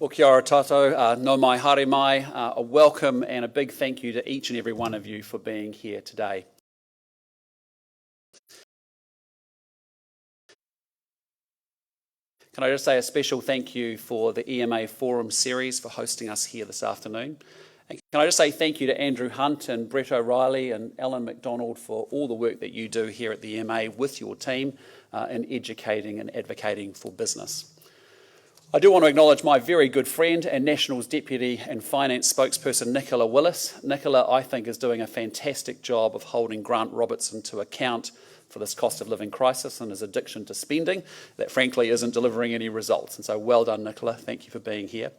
Well, kia ora tātou, no mai, haere mai, a welcome and a big thank you to each and every one of you for being here today. Can I just say a special thank you for the EMA Forum series for hosting us here this afternoon. And can I just say thank you to Andrew Hunt and Brett O'Reilly and Alan McDonald for all the work that you do here at the EMA with your team in educating and advocating for business. I do want to acknowledge my very good friend and Nationals Deputy and Finance Spokesperson Nicola Willis. Nicola, I think, is doing a fantastic job of holding Grant Robertson to account for this cost of living crisis and his addiction to spending that frankly isn't delivering any results. And so well done, Nicola. Thank you for being here.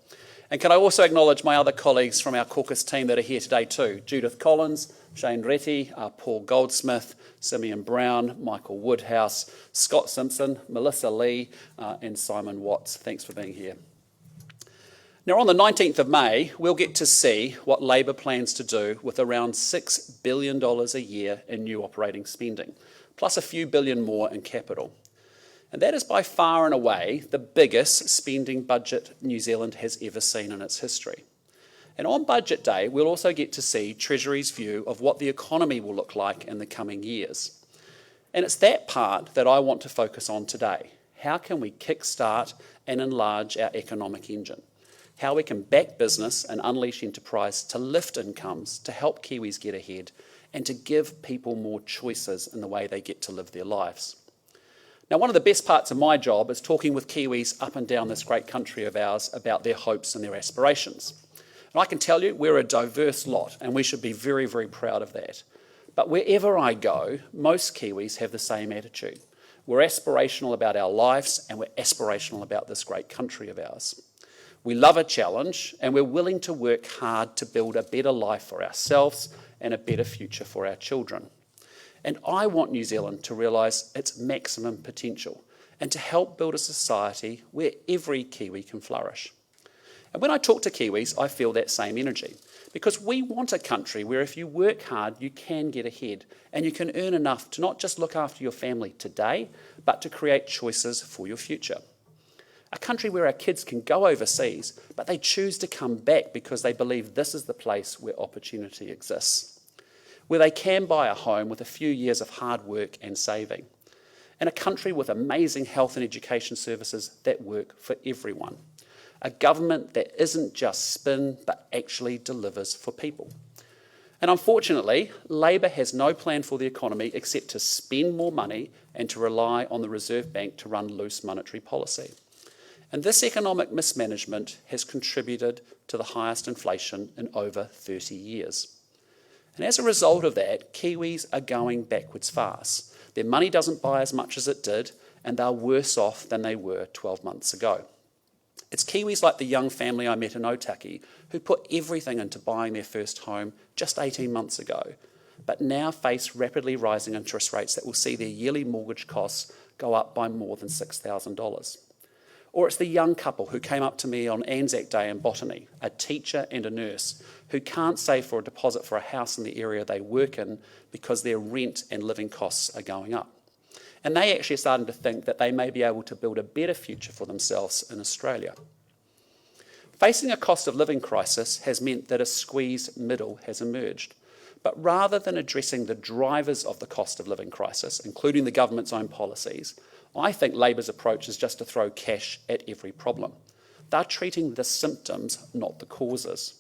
And can I also acknowledge my other colleagues from our caucus team that are here today too. Judith Collins, Shane Retty, Paul Goldsmith, Simeon Brown, Michael Woodhouse, Scott Simpson, Melissa Lee, and Simon Watts. Thanks for being here. Now, on the 19th of May, we'll get to see what Labor plans to do with around $6 billion a year in new operating spending, plus a few billion more in capital. And that is by far and away the biggest spending budget New Zealand has ever seen in its history. And on Budget Day, we'll also get to see Treasury's view of what the economy will look like in the coming years. And it's that part that I want to focus on today. How can we kickstart and enlarge our economic engine? How we can back business and unleash enterprise to lift incomes, to help Kiwis get ahead, and to give people more choices in the way they get to live their lives. Now, one of the best parts of my job is talking with Kiwis up and down this great country of ours about their hopes and their aspirations. And I can tell you we're a diverse lot and we should be very, very proud of that. But wherever I go, most Kiwis have the same attitude. We're aspirational about our lives and we're aspirational about this great country of ours. We love a challenge and we're willing to work hard to build a better life for ourselves and a better future for our children. And I want New Zealand to realise its maximum potential and to help build a society where every Kiwi can flourish. And when I talk to Kiwis, I feel that same energy because we want a country where if you work hard, you can get ahead and you can earn enough to not just look after your family today, but to create choices for your future. A country where our kids can go overseas, but they choose to come back because they believe this is the place where opportunity exists. Where they can buy a home with a few years of hard work and saving, and a country with amazing health and education services that work for everyone. A government that isn't just spin, but actually delivers for people. And unfortunately, Labor has no plan for the economy except to spend more money and to rely on the Reserve Bank to run loose monetary policy. And this economic mismanagement has contributed to the highest inflation in over 30 years. And as a result of that, Kiwis are going backwards fast. Their money doesn't buy as much as it did, and they're worse off than they were 12 months ago. It's Kiwis like the young family I met in Otaki who put everything into buying their first home just 18 months ago, but now face rapidly rising interest rates that will see their yearly mortgage costs go up by more than $6,000. Or it's the young couple who came up to me on Anzac Day in Botany, a teacher and a nurse, who can't save for a deposit for a house in the area they work in because their rent and living costs are going up. And they actually are starting to think that they may be able to build a better future for themselves in Australia. Facing a cost of living crisis has meant that a squeezed middle has emerged. But rather than addressing the drivers of the cost of living crisis, including the government's own policies, I think Labor's approach is just to throw cash at every problem. They're treating the symptoms, not the causes.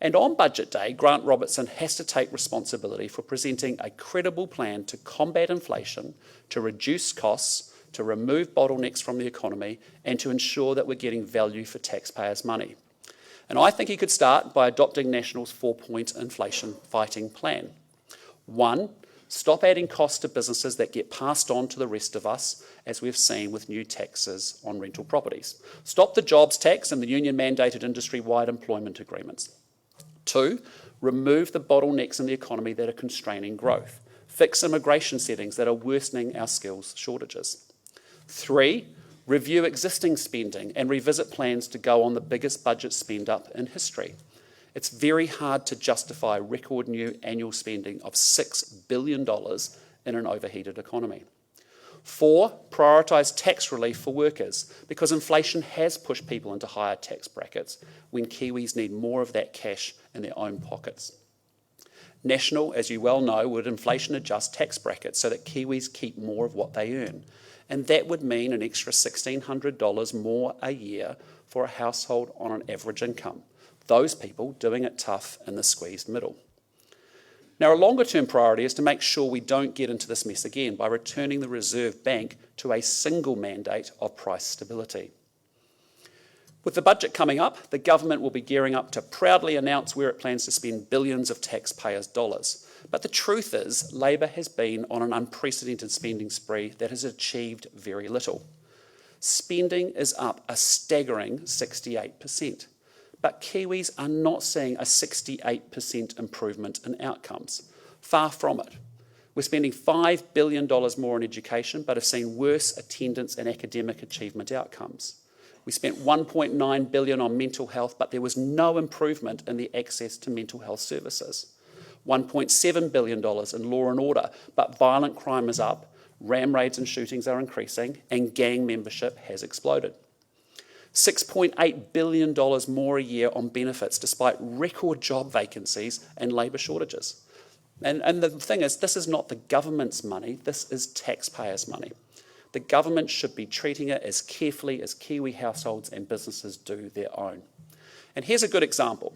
And on Budget Day, Grant Robertson has to take responsibility for presenting a credible plan to combat inflation, to reduce costs, to remove bottlenecks from the economy, and to ensure that we're getting value for taxpayers' money. And I think he could start by adopting National's 4-point inflation fighting plan. 1, stop adding costs to businesses that get passed on to the rest of us, as we've seen with new taxes on rental properties. Stop the jobs tax and the union-mandated industry-wide employment agreements. 2, remove the bottlenecks in the economy that are constraining growth. Fix immigration settings that are worsening our skills shortages. 3, review existing spending and revisit plans to go on the biggest budget spend up in history. It's very hard to justify record new annual spending of $6 billion in an overheated economy. 4, prioritise tax relief for workers, because inflation has pushed people into higher tax brackets when Kiwis need more of that cash in their own pockets. National, as you well know, would inflation adjust tax brackets so that Kiwis keep more of what they earn. And that would mean an extra $1,600 more a year for a household on an average income. Those people doing it tough in the squeezed middle. Now, a longer-term priority is to make sure we don't get into this mess again by returning the Reserve Bank to a single mandate of price stability. With the budget coming up, the government will be gearing up to proudly announce where it plans to spend billions of taxpayers' dollars. But the truth is, Labor has been on an unprecedented spending spree that has achieved very little. Spending is up a staggering 68%. But Kiwis are not seeing a 68% improvement in outcomes. Far from it. We're spending $5 billion more on education, but have seen worse attendance and academic achievement outcomes. We spent $1.9 billion on mental health, but there was no improvement in the access to mental health services. $1.7 billion in law and order, but violent crime is up, ram raids and shootings are increasing, and gang membership has exploded. $6.8 billion more a year on benefits, despite record job vacancies and labour shortages. And the thing is, this is not the government's money, this is taxpayers' money. The government should be treating it as carefully as Kiwi households and businesses do their own. And here's a good example.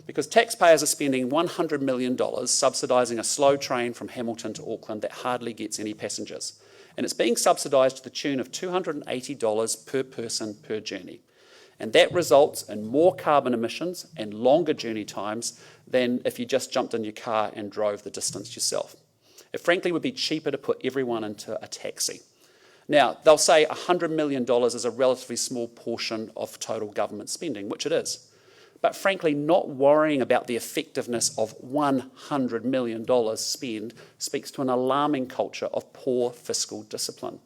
Because taxpayers are spending $100 million subsidising a slow train from Hamilton to Auckland that hardly gets any passengers. And it's being subsidised to the tune of $280 per person per journey. And that results in more carbon emissions and longer journey times than if you just jumped in your car and drove the distance yourself. It frankly would be cheaper to put everyone into a taxi. Now, they'll say $100 million is a relatively small portion of total government spending, which it is. But frankly, not worrying about the effectiveness of $100 million spent speaks to an alarming culture of poor fiscal discipline.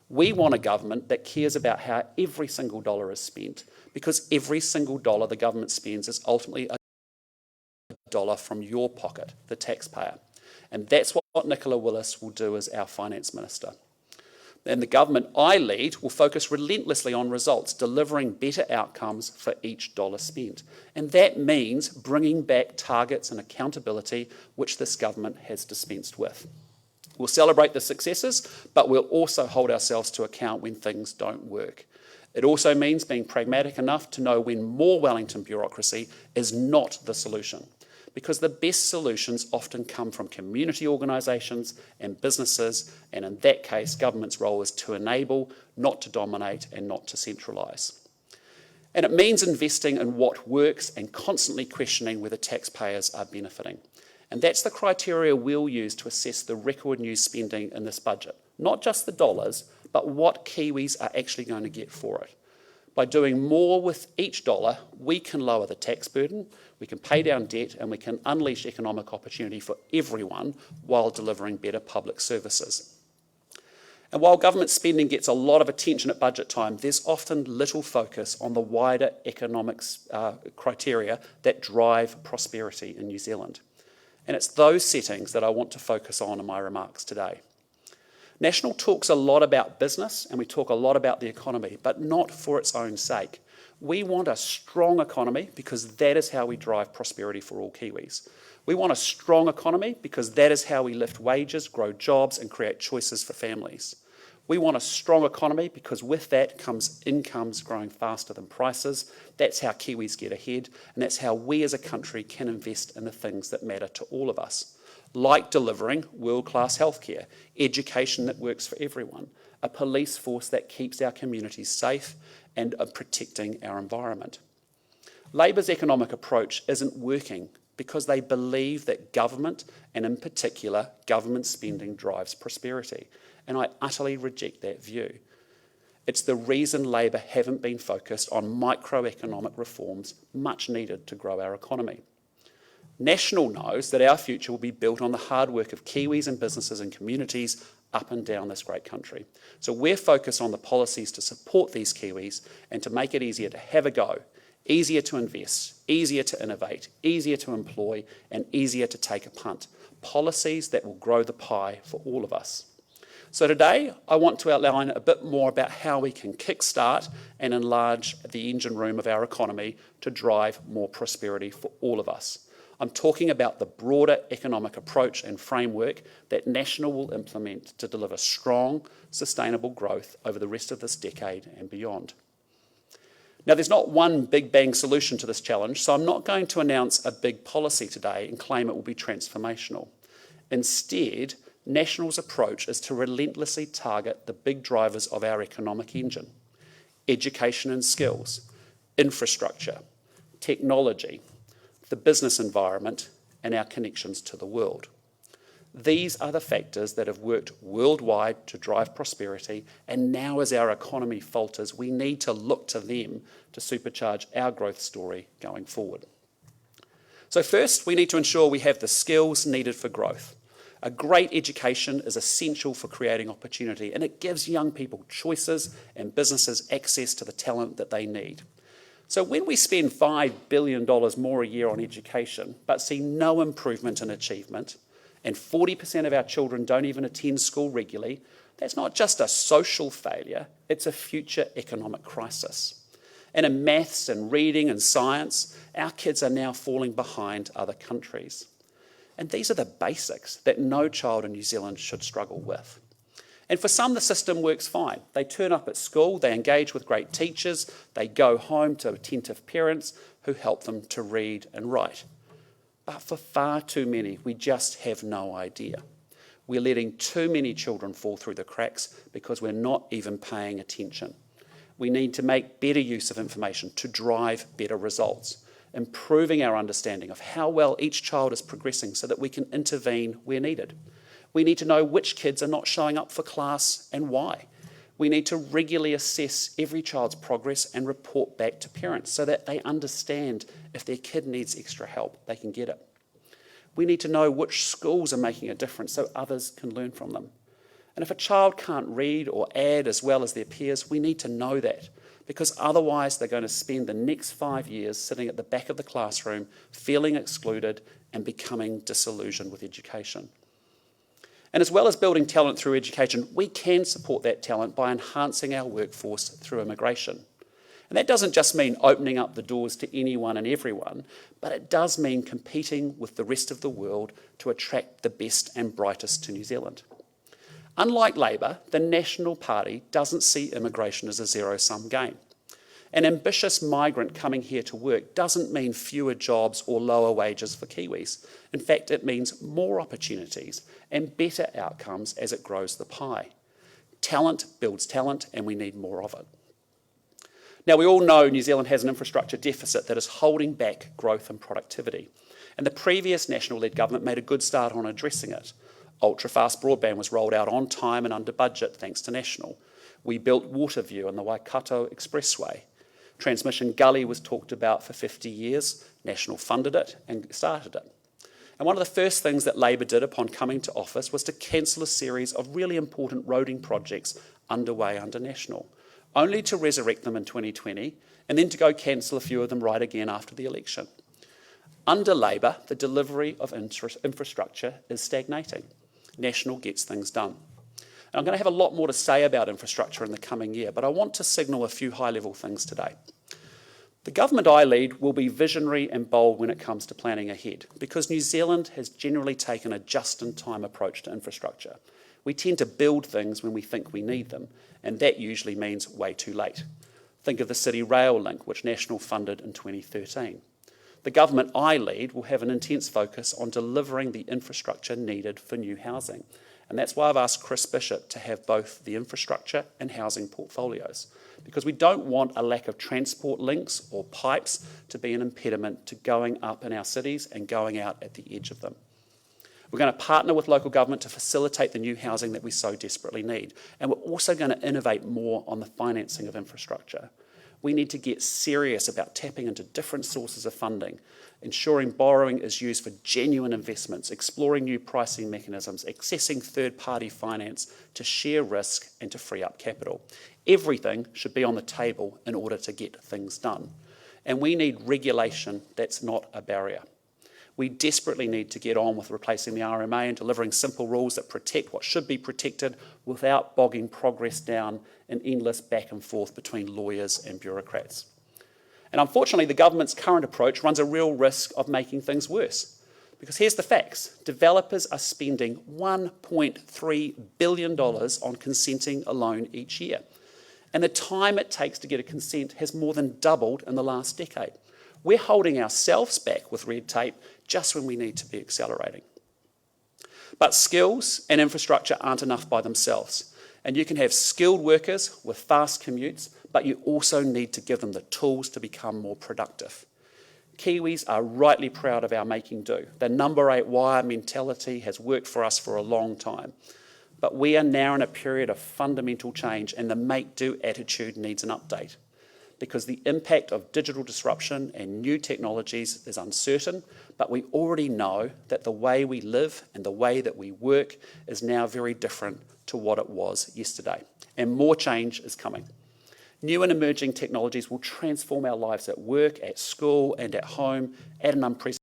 We want a government that cares about how every single dollar is spent, because every single dollar the government spends is ultimately a dollar from your pocket, the taxpayer. And that's what Nicola Willis will do as our Finance Minister. And the government I lead will focus relentlessly on results, delivering better outcomes for each dollar spent. And that means bringing back targets and accountability, which this government has dispensed with. We'll celebrate the successes, but we'll also hold ourselves to account when things don't work. It also means being pragmatic enough to know when more Wellington bureaucracy is not the solution, because the best solutions often come from community organisations and businesses, and in that case, government's role is to enable, not to dominate, and not to centralise. And it means investing in what works and constantly questioning whether taxpayers are benefiting. And that's the criteria we'll use to assess the record new spending in this budget. Not just the dollars, but what Kiwis are actually going to get for it. By doing more with each dollar, we can lower the tax burden, we can pay down debt, and we can unleash economic opportunity for everyone while delivering better public services. And while government spending gets a lot of attention at budget time, there's often little focus on the wider economics criteria that drive prosperity in New Zealand. And it's those settings that I want to focus on in my remarks today. National talks a lot about business and we talk a lot about the economy, but not for its own sake. We want a strong economy because that is how we drive prosperity for all Kiwis. We want a strong economy because that is how we lift wages, grow jobs and create choices for families. We want a strong economy because with that comes incomes growing faster than prices. That's how Kiwis get ahead, and that's how we as a country can invest in the things that matter to all of us, like delivering world-class healthcare, education that works for everyone, a police force that keeps our communities safe, and protecting our environment. Labor's economic approach isn't working because they believe that government, and in particular government spending, drives prosperity. And I utterly reject that view. It's the reason Labor haven't been focused on microeconomic reforms much needed to grow our economy. National knows that our future will be built on the hard work of Kiwis and businesses and communities up and down this great country. So we're focused on the policies to support these Kiwis and to make it easier to have a go, easier to invest, easier to innovate, easier to employ, and easier to take a punt. Policies that will grow the pie for all of us. So today, I want to outline a bit more about how we can kickstart and enlarge the engine room of our economy to drive more prosperity for all of us. I'm talking about the broader economic approach and framework that National will implement to deliver strong, sustainable growth over the rest of this decade and beyond. Now, there's not one big bang solution to this challenge, so I'm not going to announce a big policy today and claim it will be transformational. Instead, National's approach is to relentlessly target the big drivers of our economic engine: education and skills, infrastructure, technology, the business environment, and our connections to the world. These are the factors that have worked worldwide to drive prosperity, and now as our economy falters, we need to look to them to supercharge our growth story going forward. So first, we need to ensure we have the skills needed for growth. A great education is essential for creating opportunity, and it gives young people choices and businesses access to the talent that they need. So when we spend $5 billion more a year on education, but see no improvement in achievement, and 40% of our children don't even attend school regularly, that's not just a social failure, it's a future economic crisis. And in maths and reading and science, our kids are now falling behind other countries. And these are the basics that no child in New Zealand should struggle with. And for some, the system works fine. They turn up at school, they engage with great teachers, they go home to attentive parents who help them to read and write. But for far too many, we just have no idea. We're letting too many children fall through the cracks because we're not even paying attention. We need to make better use of information to drive better results, improving our understanding of how well each child is progressing so that we can intervene where needed. We need to know which kids are not showing up for class and why. We need to regularly assess every child's progress and report back to parents so that they understand if their kid needs extra help, they can get it. We need to know which schools are making a difference so others can learn from them. And if a child can't read or add as well as their peers, we need to know that, because otherwise they're going to spend the next 5 years sitting at the back of the classroom, feeling excluded and becoming disillusioned with education. And as well as building talent through education, we can support that talent by enhancing our workforce through immigration. And that doesn't just mean opening up the doors to anyone and everyone, but it does mean competing with the rest of the world to attract the best and brightest to New Zealand. Unlike Labour, the National Party doesn't see immigration as a zero-sum game. An ambitious migrant coming here to work doesn't mean fewer jobs or lower wages for Kiwis. In fact, it means more opportunities and better outcomes as it grows the pie. Talent builds talent, and we need more of it. Now, we all know New Zealand has an infrastructure deficit that is holding back growth and productivity. And the previous National-led government made a good start on addressing it. Ultra-fast broadband was rolled out on time and under budget thanks to National. We built Waterview and the Waikato Expressway. Transmission Gully was talked about for 50 years. National funded it and started it. And one of the first things that Labour did upon coming to office was to cancel a series of really important roading projects underway under National, only to resurrect them in 2020 and then to go cancel a few of them right again after the election. Under Labour, the delivery of infrastructure is stagnating. National gets things done. And I'm going to have a lot more to say about infrastructure in the coming year, but I want to signal a few high-level things today. The government I lead will be visionary and bold when it comes to planning ahead, because New Zealand has generally taken a just-in-time approach to infrastructure. We tend to build things when we think we need them, and that usually means way too late. Think of the City Rail link, which National funded in 2013. The government I lead will have an intense focus on delivering the infrastructure needed for new housing. And that's why I've asked Chris Bishop to have both the infrastructure and housing portfolios, because we don't want a lack of transport links or pipes to be an impediment to going up in our cities and going out at the edge of them. We're going to partner with local government to facilitate the new housing that we so desperately need. And we're also going to innovate more on the financing of infrastructure. We need to get serious about tapping into different sources of funding, ensuring borrowing is used for genuine investments, exploring new pricing mechanisms, accessing third-party finance to share risk and to free up capital. Everything should be on the table in order to get things done. And we need regulation that's not a barrier. We desperately need to get on with replacing the RMA and delivering simple rules that protect what should be protected without bogging progress down in endless back and forth between lawyers and bureaucrats. And unfortunately, the government's current approach runs a real risk of making things worse. Because here's the facts. Developers are spending $1.3 billion on consenting alone each year. And the time it takes to get a consent has more than doubled in the last decade. We're holding ourselves back with red tape just when we need to be accelerating. But skills and infrastructure aren't enough by themselves. And you can have skilled workers with fast commutes, but you also need to give them the tools to become more productive. Kiwis are rightly proud of our making do. The number 8 wire mentality has worked for us for a long time. But we are now in a period of fundamental change, and the make do attitude needs an update. Because the impact of digital disruption and new technologies is uncertain, but we already know that the way we live and the way that we work is now very different to what it was yesterday. And more change is coming. New and emerging technologies will transform our lives at work, at school, and at home at an unprecedented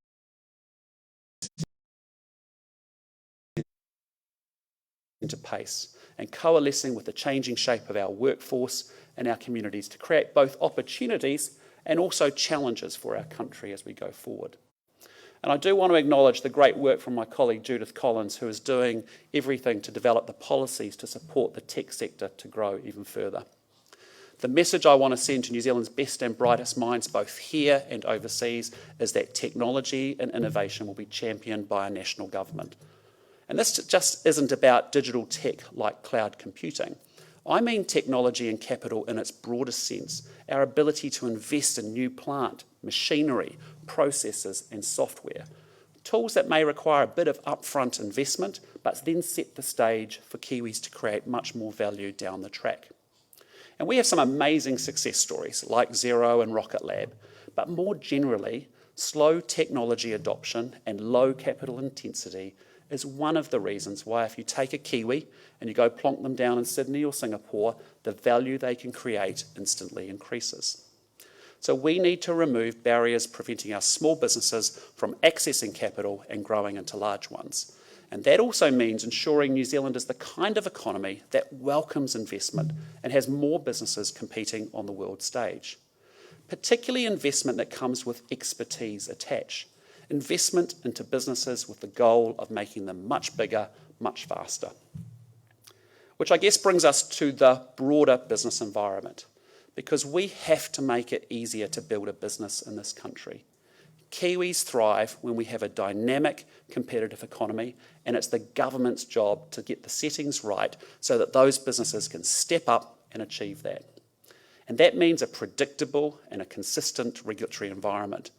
pace, and coalescing with the changing shape of our workforce and our communities to create both opportunities and also challenges for our country as we go forward. And I do want to acknowledge the great work from my colleague Judith Collins, who is doing everything to develop the policies to support the tech sector to grow even further. The message I want to send to New Zealand's best and brightest minds, both here and overseas, is that technology and innovation will be championed by our national government. And this just isn't about digital tech like cloud computing. I mean technology and capital in its broadest sense, our ability to invest in new plant, machinery, processes and software. Tools that may require a bit of upfront investment, but then set the stage for Kiwis to create much more value down the track. And we have some amazing success stories like Xero and Rocket Lab, but more generally, slow technology adoption and low capital intensity is one of the reasons why if you take a Kiwi and you go plonk them down in Sydney or Singapore, the value they can create instantly increases. So we need to remove barriers preventing our small businesses from accessing capital and growing into large ones. And that also means ensuring New Zealand is the kind of economy that welcomes investment and has more businesses competing on the world stage. Particularly investment that comes with expertise attached. Investment into businesses with the goal of making them much bigger, much faster. Which I guess brings us to the broader business environment, because we have to make it easier to build a business in this country. Kiwis thrive when we have a dynamic, competitive economy, and it's the government's job to get the settings right so that those businesses can step up and achieve that. And that means a predictable and a consistent regulatory environment.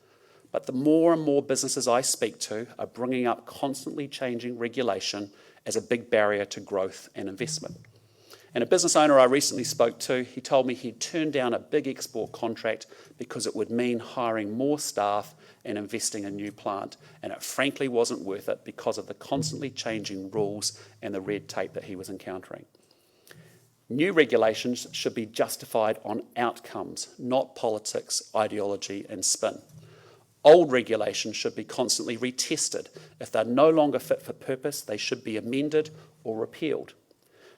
But the more and more businesses I speak to are bringing up constantly changing regulation as a big barrier to growth and investment. And a business owner I recently spoke to, he told me he'd turned down a big export contract because it would mean hiring more staff and investing in new plant. And it frankly wasn't worth it because of the constantly changing rules and the red tape that he was encountering. New regulations should be justified on outcomes, not politics, ideology and spin. Old regulations should be constantly retested. If they're no longer fit for purpose, they should be amended or repealed.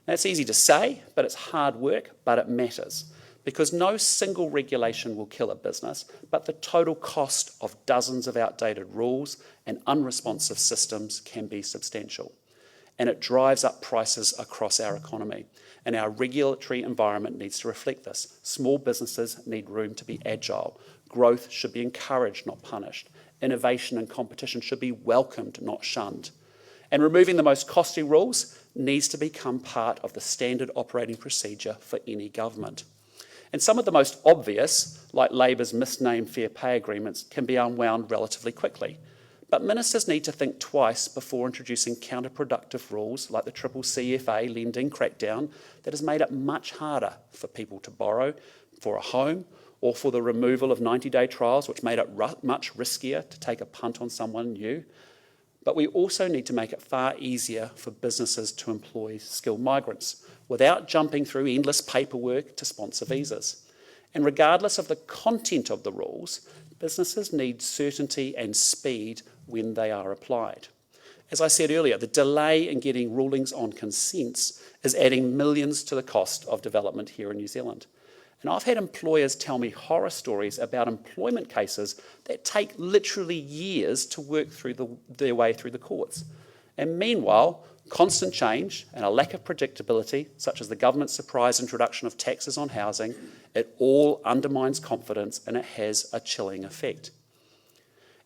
Now, it's easy to say, but it's hard work, but it matters. Because no single regulation will kill a business, but the total cost of dozens of outdated rules and unresponsive systems can be substantial. And it drives up prices across our economy. And our regulatory environment needs to reflect this. Small businesses need room to be agile. Growth should be encouraged, not punished. Innovation and competition should be welcomed, not shunned. And removing the most costly rules needs to become part of the standard operating procedure for any government. And some of the most obvious, like Labour's misnamed fair pay agreements, can be unwound relatively quickly. But ministers need to think twice before introducing counterproductive rules like the CCCFA lending crackdown that has made it much harder for people to borrow for a home, or for the removal of 90-day trials, which made it much riskier to take a punt on someone new. But we also need to make it far easier for businesses to employ skilled migrants without jumping through endless paperwork to sponsor visas. And regardless of the content of the rules, businesses need certainty and speed when they are applied. As I said earlier, the delay in getting rulings on consents is adding millions to the cost of development here in New Zealand. And I've had employers tell me horror stories about employment cases that take literally years to work through their way through the courts. And meanwhile, constant change and a lack of predictability, such as the government's surprise introduction of taxes on housing, it all undermines confidence and it has a chilling effect.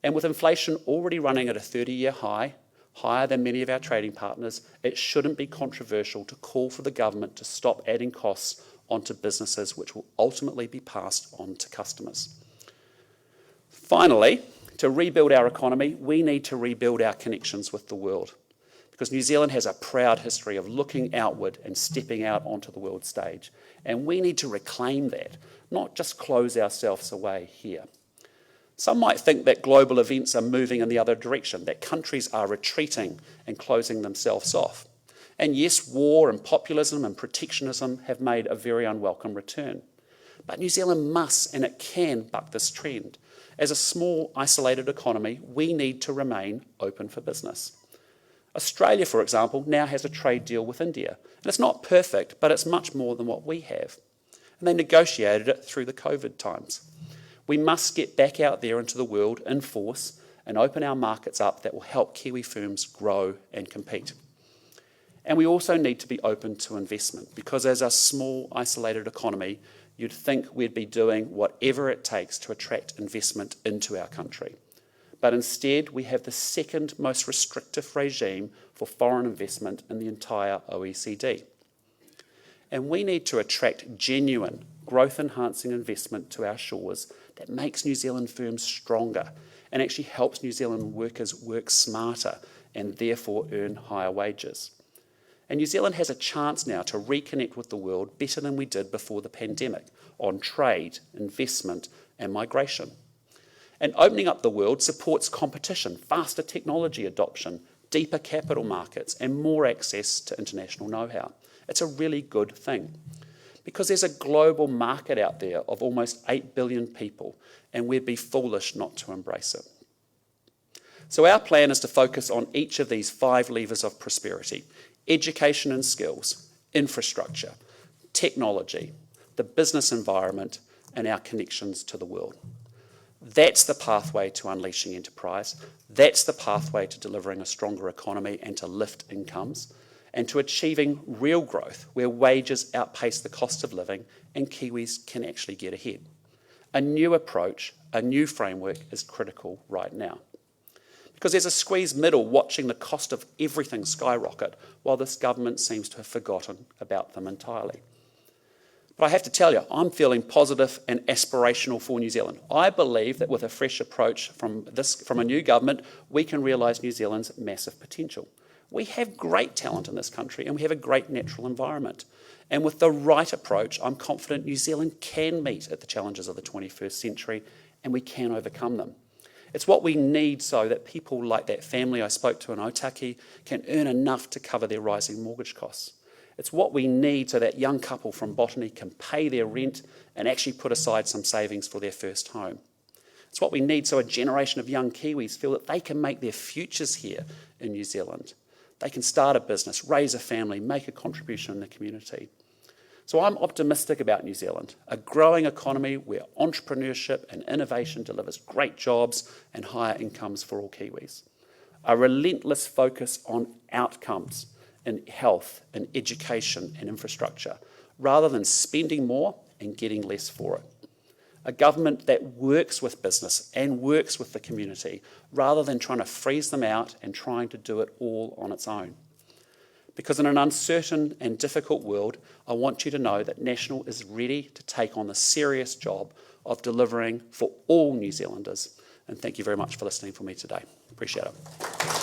And with inflation already running at a 30-year high, higher than many of our trading partners, it shouldn't be controversial to call for the government to stop adding costs onto businesses, which will ultimately be passed on to customers. Finally, to rebuild our economy, we need to rebuild our connections with the world, because New Zealand has a proud history of looking outward and stepping out onto the world stage. And we need to reclaim that, not just close ourselves away here. Some might think that global events are moving in the other direction, that countries are retreating and closing themselves off. And yes, war and populism and protectionism have made a very unwelcome return. But New Zealand must and it can buck this trend. As a small, isolated economy, we need to remain open for business. Australia, for example, now has a trade deal with India. And it's not perfect, but it's much more than what we have. And they negotiated it through the COVID times. We must get back out there into the world in force and open our markets up that will help Kiwi firms grow and compete. And we also need to be open to investment, because as a small, isolated economy, you'd think we'd be doing whatever it takes to attract investment into our country. But instead, we have the second most restrictive regime for foreign investment in the entire OECD. And we need to attract genuine, growth-enhancing investment to our shores that makes New Zealand firms stronger and actually helps New Zealand workers work smarter and therefore earn higher wages. And New Zealand has a chance now to reconnect with the world better than we did before the pandemic on trade, investment and migration. And opening up the world supports competition, faster technology adoption, deeper capital markets and more access to international know-how. It's a really good thing, because there's a global market out there of almost 8 billion people, and we'd be foolish not to embrace it. So our plan is to focus on each of these 5 levers of prosperity: education and skills, infrastructure, technology, the business environment, and our connections to the world. That's the pathway to unleashing enterprise. That's the pathway to delivering a stronger economy and to lift incomes, and to achieving real growth where wages outpace the cost of living and Kiwis can actually get ahead. A new approach, a new framework is critical right now. Because there's a squeezed middle watching the cost of everything skyrocket, while this government seems to have forgotten about them entirely. But I have to tell you, I'm feeling positive and aspirational for New Zealand. I believe that with a fresh approach from a new government, we can realise New Zealand's massive potential. We have great talent in this country and we have a great natural environment. And with the right approach, I'm confident New Zealand can meet at the challenges of the 21st century and we can overcome them. It's what we need so that people like that family I spoke to in Otaki can earn enough to cover their rising mortgage costs. It's what we need so that young couple from Botany can pay their rent and actually put aside some savings for their first home. It's what we need so a generation of young Kiwis feel that they can make their futures here in New Zealand. They can start a business, raise a family, make a contribution in the community. So I'm optimistic about New Zealand, a growing economy where entrepreneurship and innovation delivers great jobs and higher incomes for all Kiwis. A relentless focus on outcomes in health, in education and infrastructure, rather than spending more and getting less for it. A government that works with business and works with the community, rather than trying to freeze them out and trying to do it all on its own. Because in an uncertain and difficult world, I want you to know that National is ready to take on the serious job of delivering for all New Zealanders. And thank you very much for listening for me today. Appreciate it.